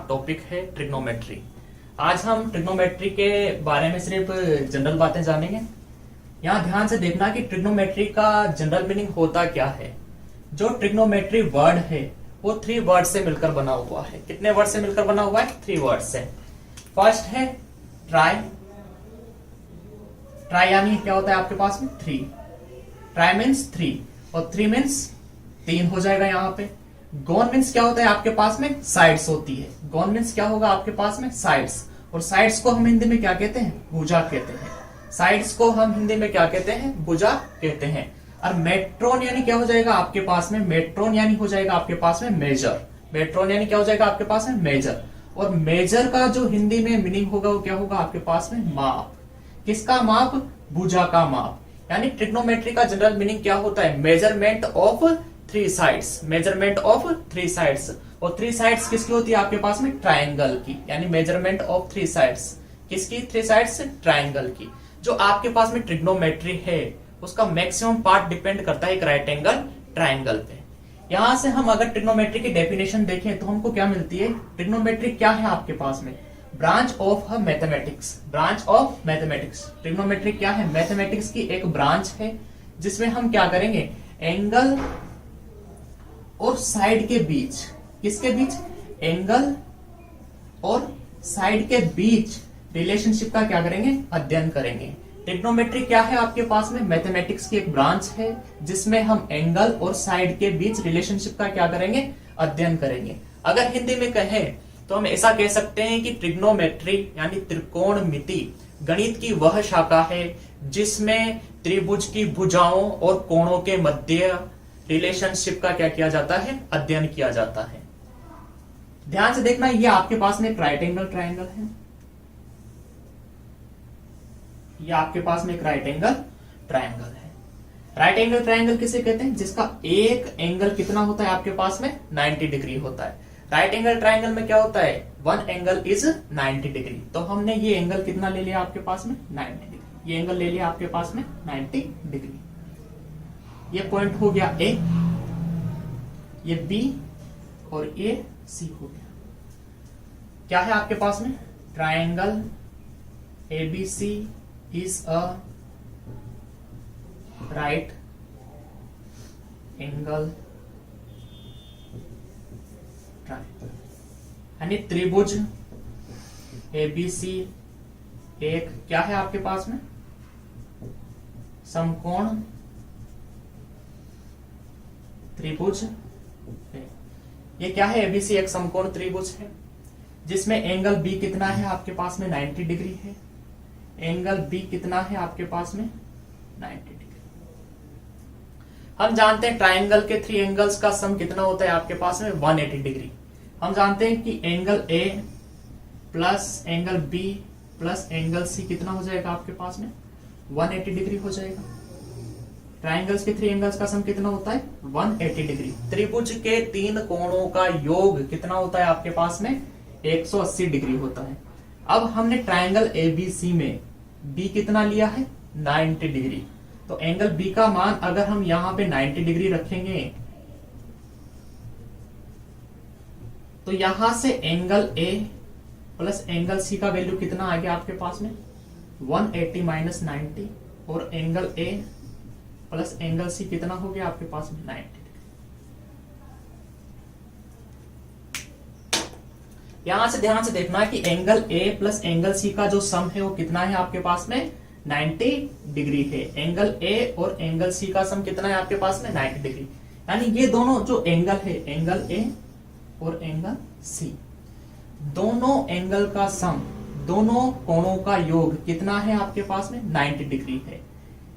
Topic है trigonometry. आज हम ट्रिग्नोमेट्री के बारे में सिर्फ जनरल बातें जानेंगे। यहाँ ध्यान से देखना कि ट्रिग्नोमेट्री का जनरल मीनिंग होता क्या है। जो ट्रिग्नोमेट्री वर्ड है वो 3 वर्ड से मिलकर बना हुआ है। कितने वर्ड से मिलकर बना हुआ है? 3 वर्ड से। फर्स्ट है ट्राई। ट्राई यानी क्या होता है आपके पास में? 3। ट्राई मीन्स 3 और 3 मीन्स 3 हो जाएगा यहाँ पे। गॉन मीन्स क्या होता है आपके पास में? साइड्स होती है। गॉन मीन्स क्या होगा आपके पास में? साइड्स। और साइड्स को हम हिंदी में क्या कहते हैं? भुजा कहते हैं। साइड्स को हम हिंदी में क्या कहते हैं? भुजा कहते हैं। और मेट्रोन यानी क्या हो जाएगा आपके पास में? मेट्रोन यानी हो जाएगा आपके पास में मेजर। मेट्रोन यानी क्या हो जाएगा आपके पास में? मेजर। और मेजर का जो हिंदी में मीनिंग होगा वो क्या होगा आपके पास में? माप। किसका माप? भुजा का माप। यानी ट्रिग्नोमेट्री का जनरल मीनिंग क्या होता है? Measurement of 3 sides. Measurement of 3 sides. और 3 साइड्स किसकी होती है आपके पास में? ट्रायंगल की। यानी मेजरमेंट ऑफ 3 साइड्स किसकी? 3 साइड्स ट्रायंगल की। जो आपके पास में ट्रिग्नोमेट्री है उसका मैक्सिमम पार्ट डिपेंड करता है एक राइट एंगल ट्रायंगल पे। यहां से हम अगर ट्रिग्नोमेट्री की डेफिनेशन देखें तो हमको क्या मिलती है? ट्रिग्नोमेट्री क्या है आपके पास में? Branch of mathematics. Branch of mathematics. Trigonometry क्या है? मैथमेटिक्स की एक ब्रांच है जिसमें हम क्या करेंगे? एंगल और साइड के बीच, किसके बीच? एंगल और साइड के बीच रिलेशनशिप का क्या करेंगे? अध्ययन करेंगे। ट्रिग्नोमेट्री क्या है आपके पास में? मैथमेटिक्स की एक ब्रांच है जिसमें हम एंगल और साइड के बीच रिलेशनशिप का क्या करेंगे? अध्ययन करेंगे। अगर हिंदी में कहें तो हम ऐसा कह सकते हैं कि ट्रिग्नोमेट्री यानी त्रिकोणमिति गणित की वह शाखा है जिसमें त्रिभुज की भुजाओं और कोणों के मध्य रिलेशनशिप का क्या किया जाता है? अध्ययन किया जाता है। ध्यान से देखना, ये आपके पास में एक राइट एंगल ट्रायंगल है। ये आपके पास में एक राइट एंगल ट्रायंगल है। राइट एंगल ट्रायंगल किसे कहते हैं? जिसका एक एंगल कितना होता है आपके पास में? 90 डिग्री होता है। राइट एंगल ट्रायंगल में क्या होता है? 1 एंगल इज 90 डिग्री। तो हमने ये एंगल कितना ले लिया आपके पास में? 90 डिग्री। ये एंगल ले लिया आपके पास में 90 डिग्री। ये पॉइंट हो गया ए, ये बी और ये सी हो गया। क्या है आपके पास में? Triangle ABC is a right angle triangle. यानी त्रिभुज एबीसी एक क्या है आपके पास में? समकोण त्रिभुज है। ये क्या है? एबीसी एक समकोण त्रिभुज है जिसमें एंगल बी कितना है आपके पास में? 90 डिग्री है। एंगल बी कितना है आपके पास में? 90 डिग्री। हम जानते हैं ट्रायंगल के 3 एंगल्स का सम कितना होता है आपके पास में? 180 डिग्री। हम जानते हैं कि angle A plus angle B plus angle C कितना हो जाएगा आपके पास में? 180 डिग्री हो जाएगा। ट्रायंगल्स के 3 एंगल्स का सम कितना होता है? 180 डिग्री। त्रिभुज के 3 कोणों का योग कितना होता है आपके पास में? 180 डिग्री होता है। अब हमने ट्रायंगल एबीसी में बी कितना लिया है? 90 डिग्री। तो एंगल बी का मान अगर हम यहां पे 90 डिग्री रखेंगे तो यहां से angle A plus angle C का वैल्यू कितना आ गया आपके पास में? 180 माइनस 90। और angle A plus angle C कितना हो गया आपके पास में? 90 डिग्री। यहां से ध्यान से देखना है कि angle A plus angle C का जो सम है वो कितना है आपके पास में? 90 डिग्री है। एंगल ए और एंगल सी का सम कितना है आपके पास में? 90 डिग्री। यानी ये दोनों जो एंगल है, एंगल ए और एंगल सी, दोनों एंगल का सम, दोनों कोणों का योग कितना है आपके पास में? 90 डिग्री है।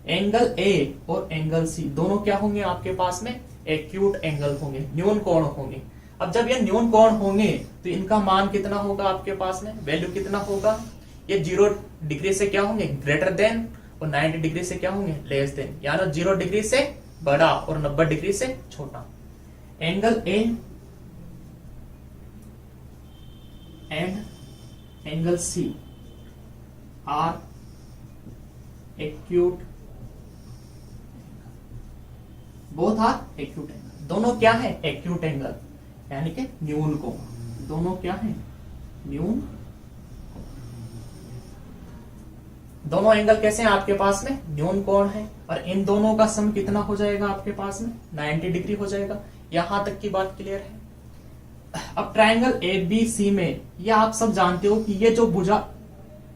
एंगल ए और एंगल सी दोनों क्या होंगे आपके पास में? एक्यूट एंगल होंगे, न्यून कोण होंगे। अब जब ये न्यून कोण होंगे तो इनका मान कितना होगा आपके पास में? वैल्यू कितना होगा? ये 0 डिग्री से क्या होंगे? ग्रेटर देन, और 90 डिग्री से क्या होंगे? Less than. यानी 0 डिग्री से बड़ा और 90 डिग्री से छोटा। Angle A and angle C are acute, both are acute angle. दोनों क्या है? एक्यूट एंगल, यानी कि न्यून कोण। दोनों क्या है? न्यून। दोनों एंगल कैसे हैं आपके पास में, न्यून कोण है, और इन दोनों का सम कितना हो जाएगा आपके पास में, 90 डिग्री हो जाएगा। यहां तक की बात क्लियर है। अब ट्रायंगल ए बी सी में ये आप सब जानते हो कि ये जो भुजा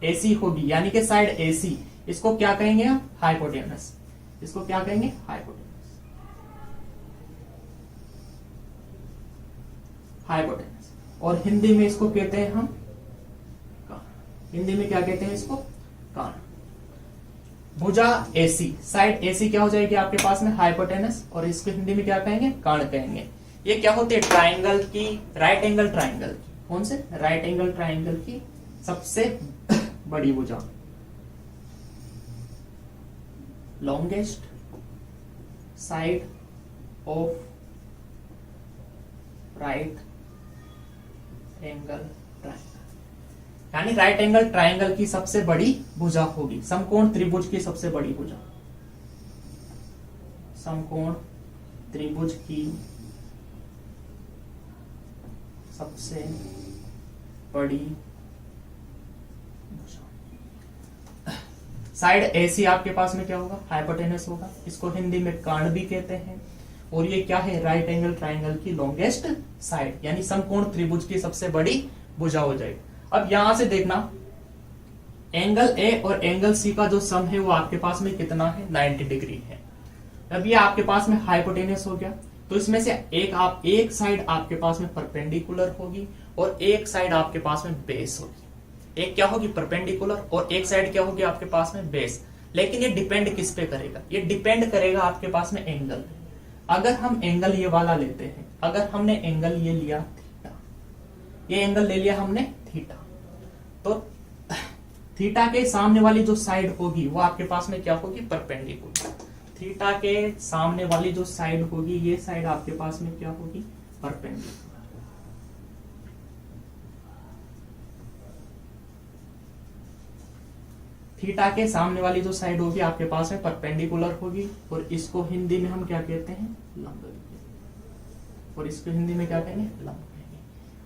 एसी होगी यानी कि साइड एसी, इसको क्या कहेंगे हम, हाइपोटेनस। इसको क्या कहेंगे, हाइपोटेनस। हाइपोटेनस। और हिंदी में इसको कहते हैं हम कान। हिंदी में क्या कहते हैं इसको, कान। भुजा एसी, साइड एसी क्या हो जाएगी आपके पास में, हाइपोटेनस, और इसको हिंदी में क्या कहेंगे, कान कहेंगे। ये क्या होते हैं, ट्राइंगल की, राइट एंगल ट्राइंगल की, कौन से, राइट एंगल ट्राइंगल की सबसे बड़ी भुजा, longest side of right angle triangle, यानी राइट एंगल ट्राइंगल की सबसे बड़ी भुजा होगी। समकोण त्रिभुज की सबसे बड़ी भुजा, समकोण त्रिभुज की सबसे बड़ी भुजा। साइड एसी आपके पास में क्या होगा, हाइपोटेनस होगा। इसको हिंदी में कर्ण भी कहते हैं। और ये क्या है, राइट एंगल ट्राइंगल की लॉन्गेस्ट साइड, यानी समकोण त्रिभुज की सबसे बड़ी भुजा हो जाएगी। अब यहां से देखना, एंगल ए और एंगल सी का जो सम है वो आपके पास में कितना है, 90 डिग्री है। अब ये आपके पास में हाइपोटेनस हो गया, तो इसमें से एक साइड आपके पास में परपेंडिकुलर होगी और एक साइड आपके पास में बेस होगी। एक क्या होगी, परपेंडिकुलर, और एक साइड क्या होगी आपके पास में, बेस। लेकिन ये डिपेंड किस पे करेगा, ये डिपेंड करेगा आपके पास में एंगल। अगर हम एंगल ये वाला लेते हैं, अगर हमने एंगल ये लिया थीटा, ये एंगल ले लिया हमने थीटा, तो थीटा के सामने वाली जो साइड होगी वो आपके पास में क्या होगी, परपेंडिकुलर। थीटा के सामने वाली जो साइड होगी, ये साइड आपके पास में क्या होगी, परपेंडिकुलर। थीटा के सामने वाली जो साइड होगी आपके पास में परपेंडिकुलर होगी, और इसको हिंदी में हम क्या कहते हैं, लंब। और इसको हिंदी में क्या कहेंगे, लंब कहेंगे।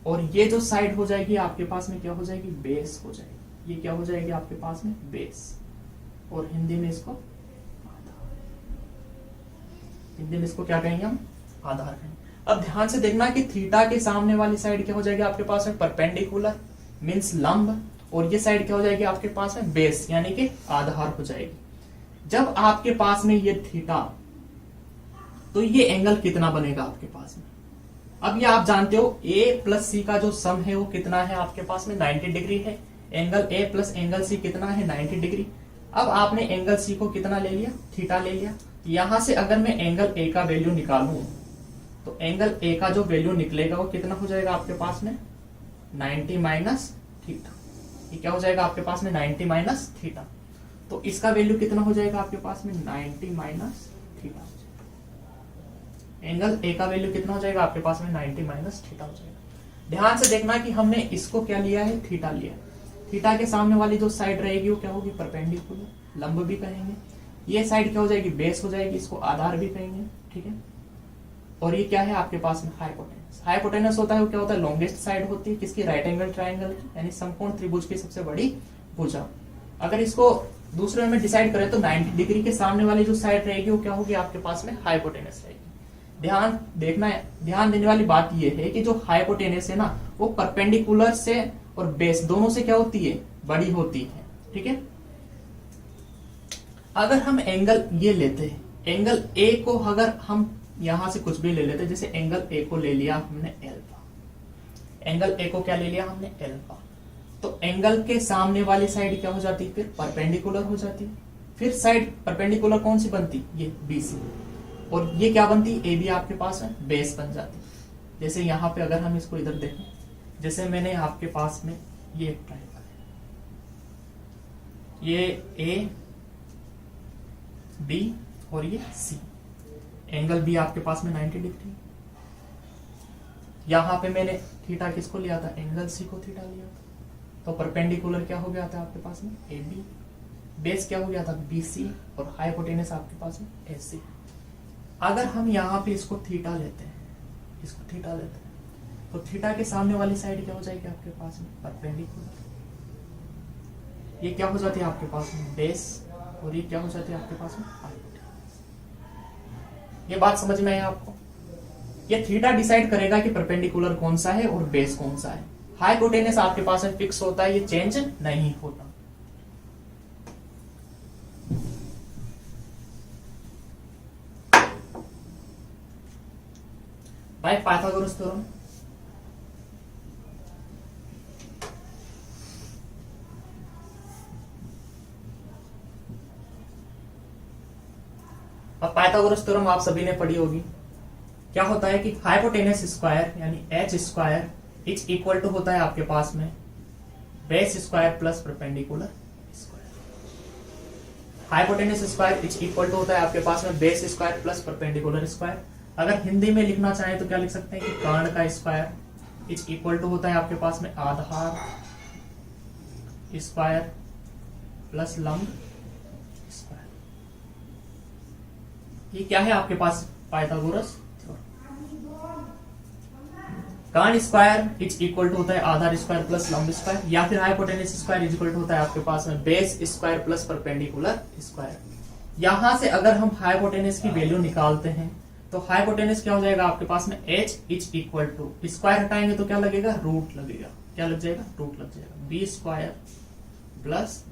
और ये जो साइड हो जाएगी आपके पास में क्या हो जाएगी, बेस हो जाएगी। ये क्या हो जाएगी आपके पास में, बेस। और हिंदी में इसको आधार, हिंदी में इसको क्या कहेंगे हम, आधार कहेंगे। अब ध्यान से देखना कि थीटा के सामने वाली साइड क्या हो जाएगी आपके पास में, परपेंडिकुलर मींस लंब, और ये साइड क्या हो जाएगी आपके पास में, बेस यानी कि आधार हो जाएगी। जब आपके पास में ये थीटा, तो ये एंगल कितना बनेगा आपके पास में। अब ये आप जानते हो ए प्लस सी का जो सम है वो कितना है आपके पास में, 90 डिग्री है। Angle A plus angle C कितना है, 90 डिग्री। अब आपने एंगल सी को कितना ले लिया, थीटा ले लिया। यहां से अगर मैं एंगल ए का वैल्यू निकालूं, तो एंगल ए का जो वैल्यू निकलेगा वो कितना हो जाएगा आपके पास में, 90 माइनस थीटा। ये क्या हो जाएगा आपके पास में, 90 माइनस थीटा। तो इसका वैल्यू कितना हो जाएगा आपके पास में, 90 माइनस थीटा। एंगल ए का वैल्यू कितना हो जाएगा आपके पास में, 90 माइनस थीटा हो जाएगा। ध्यान से देखना कि हमने इसको क्या लिया है, थीटा लिया। थीटा के सामने वाली जो साइड रहेगी वो क्या होगी, परपेंडिकुलर, लंब भी कहेंगे। ये साइड क्या हो जाएगी, बेस हो जाएगी, इसको आधार भी कहेंगे, ठीक है। और ये क्या है आपके पास में, हाइपोटेनस। हाइपोटेनस होता है वो क्या होता है, लॉन्गेस्ट साइड होती है किसकी, राइट एंगल ट्राइंगल की, यानी समकोण त्रिभुज की सबसे बड़ी भुजा। अगर इसको दूसरे में डिसाइड करें तो 90 डिग्री के सामने वाली जो साइड रहेगी वो क्या होगी आपके पास में, हाइपोटेनस रहेगी। ध्यान देखना है, ध्यान देने वाली बात ये है कि जो हाइपोटेनस है ना, वो परपेंडिकुलर से और बेस दोनों से क्या होती है, बड़ी होती है, ठीक है। अगर हम एंगल ये लेते हैं, एंगल ए को अगर हम यहां से कुछ भी ले लेते, जैसे एंगल ए को ले लिया हमने एल्फा, एंगल ए को क्या ले लिया हमने, एल्फा, तो एंगल के सामने वाली साइड क्या हो जाती है, फिर परपेंडिकुलर हो जाती है। फिर साइड परपेंडिकुलर कौन सी बनती, ये बीसी, और ये क्या बनती, ए बी आपके पास में बेस बन जाती। जैसे यहाँ पे अगर हम इसको इधर देखें, जैसे मैंने आपके पास में ये एक ट्रायंगल है, ये ए बी और ये सी, एंगल बी आपके पास में 90 डिग्री। यहां पे मैंने थीटा किसको लिया था, एंगल सी को थीटा लिया था, तो परपेंडिकुलर क्या हो गया था आपके पास में, ए बी, बेस क्या हो गया था, बी सी, और हाइपोटेनस आपके पास में ए सी। अगर हम यहाँ पे इसको थीटा लेते हैं, इसको थीटा लेते हैं, तो थीटा के सामने वाली साइड क्या हो जाएगी आपके पास में? परपेंडिकुलर। ये क्या हो जाती है आपके पास में? बेस। और ये क्या हो जाती है आपके पास में? हाइट। ये बात समझ में आई आपको? ये थीटा डिसाइड करेगा कि परपेंडिकुलर कौन सा है और बेस कौन सा है। हाइपोटेनस आपके पास में फिक्स होता है, ये चेंज नहीं होता। By Pythagoras theorem. अब पाइथागोरस थ्योरम आप सभी ने पढ़ी होगी। क्या होता है कि हाइपोटेनस स्क्वायर यानी H square is equal to होता है आपके पास में base square plus perpendicular square. Hypotenuse square is equal to होता है आपके पास में base square plus perpendicular square. अगर हिंदी में लिखना चाहें तो क्या लिख सकते हैं कि कर्ण का स्क्वायर इज इक्वल टू होता है आपके पास में आधार स्क्वायर प्लस लंब स्क्वायर। ये क्या है आपके पास? पाइथागोरस कर्ण स्क्वायर इज इक्वल टू होता है आधार स्क्वायर प्लस लंब स्क्वायर, या फिर hypotenuse square is equal to होता है आपके पास में base square plus perpendicular square. यहां से अगर हम हाइपोटेनस की वैल्यू निकालते हैं तो हाइपोटेनस क्या हो जाएगा आपके पास में? h is equal to, square हटाएंगे तो क्या लगेगा? रूट लगेगा। क्या लग जाएगा? रूट लग जाएगा। B square plus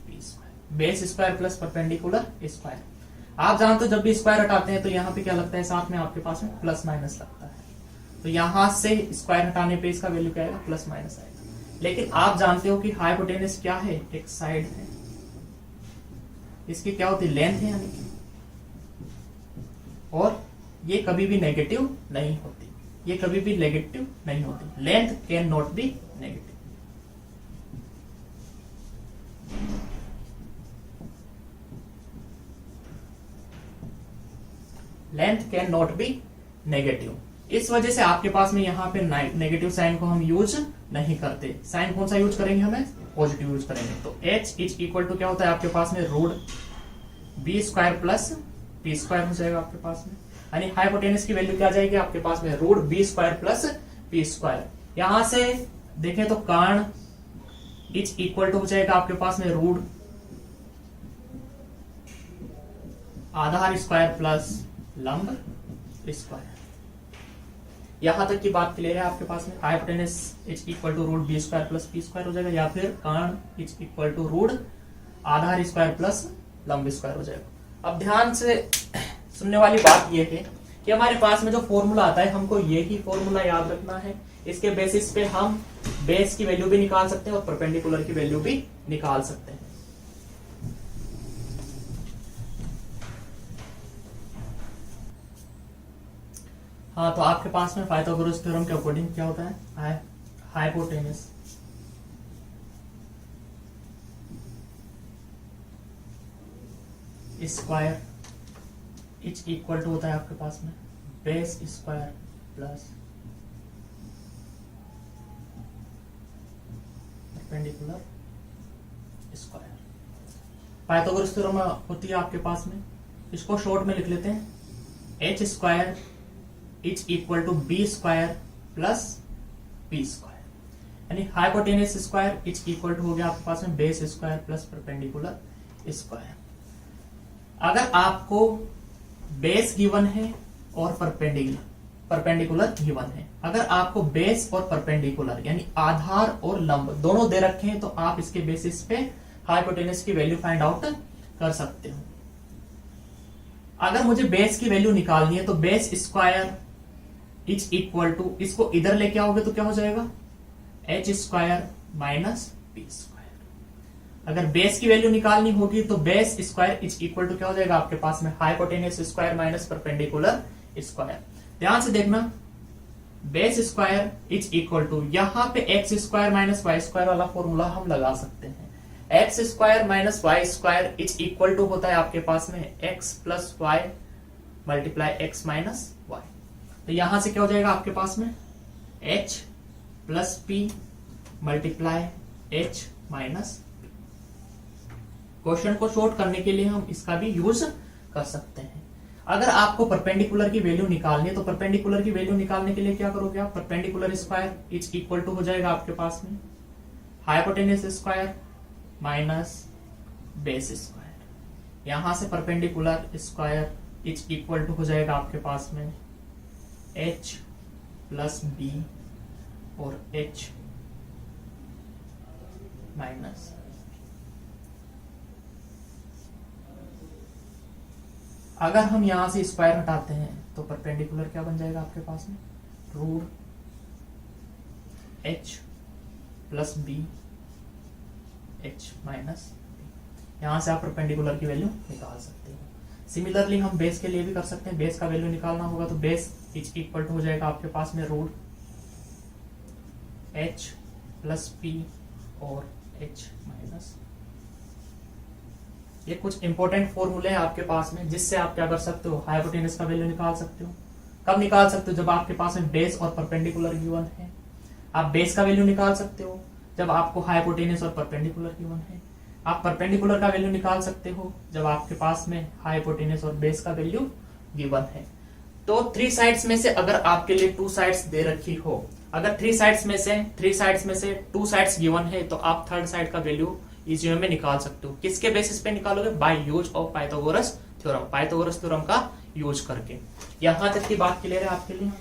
B square, base square plus perpendicular square. आप जानते हो जब भी स्क्वायर हटाते हैं तो यहाँ पे क्या लगता है? साथ में आपके पास में प्लस माइनस लगता है। तो यहां से स्क्वायर हटाने पे इसका वैल्यू क्या आएगा? प्लस माइनस आएगा। लेकिन आप जानते हो कि हाइपोटेनस क्या है? एक साइड है। इसकी क्या होती है? लेंथ है यानी कि, और ये कभी भी नेगेटिव नहीं होती। ये कभी भी नेगेटिव नहीं होती। Length can not be negative. Length can not be negative. इस वजह से आपके पास में यहाँ पे नेगेटिव साइन को हम यूज नहीं करते। साइन कौन सा यूज करेंगे? हमें पॉजिटिव यूज करेंगे। तो h इज इक्वल टू क्या होता है आपके पास में? Root B square plus P square हो जाएगा आपके पास में। यानी हाइपोटेनस की वैल्यू क्या आ जाएगी आपके पास में? Root B square plus P square. यहां से देखें तो कर्ण इज इक्वल टू हो जाएगा आपके पास में रूट आधार स्क्वायर प्लस लंब स्क्वायर। यहां तक की बात क्लियर है आपके पास में? Hypotenuse is equal to root B square plus P square हो जाएगा, या फिर कर्ण इज इक्वल टू रूट आधार स्क्वायर प्लस लंब स्क्वायर हो जाएगा। अब ध्यान से सुनने वाली बात यह है कि हमारे पास में जो फॉर्मूला आता है हमको यही फॉर्मूला याद रखना है। इसके बेसिस पे हम बेस की वैल्यू भी निकाल सकते हैं और परपेंडिकुलर की वैल्यू भी निकाल सकते हैं। हाँ, तो आपके पास में पाइथागोरस थ्योरम के अकॉर्डिंग क्या होता है? Hypotenuse square is equal to होता है आपके पास में base square plus perpendicular square. Pythagoras theorem होती है आपके पास में, इसको शॉर्ट में लिख लेते हैं h square is equal to B square plus P square. यानी hypotenuse square is equal to हो गया आपके पास में base square plus perpendicular square. अगर आपको बेस गिवन है और परपेंडिकुलर गिवन है, अगर आपको बेस और परपेंडिकुलर यानी आधार और लंब दोनों दे रखे हैं तो आप इसके बेसिस पे हाइपोटेनस की वैल्यू फाइंड आउट कर सकते हो। अगर मुझे बेस की वैल्यू निकालनी है तो base square is equal to, इसको इधर लेके आओगे तो क्या हो जाएगा? h square minus P square. अगर बेस की वैल्यू निकालनी होगी तो base square is equal to क्या हो जाएगा आपके पास में? Hypotenuse square minus perpendicular square. ध्यान से देखना, base square is equal to, यहां पे X square minus Y square वाला फॉर्मूला हम लगा सकते हैं। X square minus Y square is equal to होता है आपके पास में X plus Y multiply X minus Y. तो यहां से क्या हो जाएगा आपके पास में? h plus P multiply h minus. Question को शॉर्ट करने के लिए हम इसका भी यूज कर सकते हैं। अगर आपको परपेंडिकुलर की वैल्यू निकालनी है तो परपेंडिकुलर की वैल्यू निकालने के लिए क्या करोगे आप, perpendicular square is equal to हो जाएगा आपके पास में hypotenuse square minus base square. यहां से perpendicular square is equal to हो जाएगा आपके पास में h प्लस बी और h माइनस। अगर हम यहां से स्क्वायर हटाते हैं तो परपेंडिकुलर क्या बन जाएगा आपके पास में, root h plus B h minus. यहां से आप परपेंडिकुलर की वैल्यू निकाल सकते हो। सिमिलरली हम बेस के लिए भी कर सकते हैं, बेस का वैल्यू निकालना होगा तो बेस इज इक्वल टू हो जाएगा आपके पास में रूट h प्लस पी और h माइनस। ये कुछ इंपॉर्टेंट फॉर्मूले हैं आपके पास में जिससे आप क्या कर सकते हो, हाइपोटेनस का वैल्यू निकाल सकते हो। कब निकाल सकते हो, जब आपके पास में बेस और परपेंडिकुलर गिवन है। आप बेस का वैल्यू निकाल सकते हो जब आपको हाइपोटेनस और परपेंडिकुलर गिवन है। आप परपेंडिकुलर का वैल्यू निकाल सकते हो जब आपके पास में हाइपोटेनस और बेस का वैल्यू गिवन है। तो 3 साइड्स में से अगर आपके लिए 2 साइड्स दे रखी हो, अगर 3 साइड्स में से 2 साइड्स गिवन है तो आप थर्ड साइड का वैल्यू इजी वे में निकाल सकते हो। किसके बेसिस पे निकालोगे, by use of Pythagoras theorem, Pythagoras theorem का यूज करके। यहां तक की बात क्लियर है आपके लिए।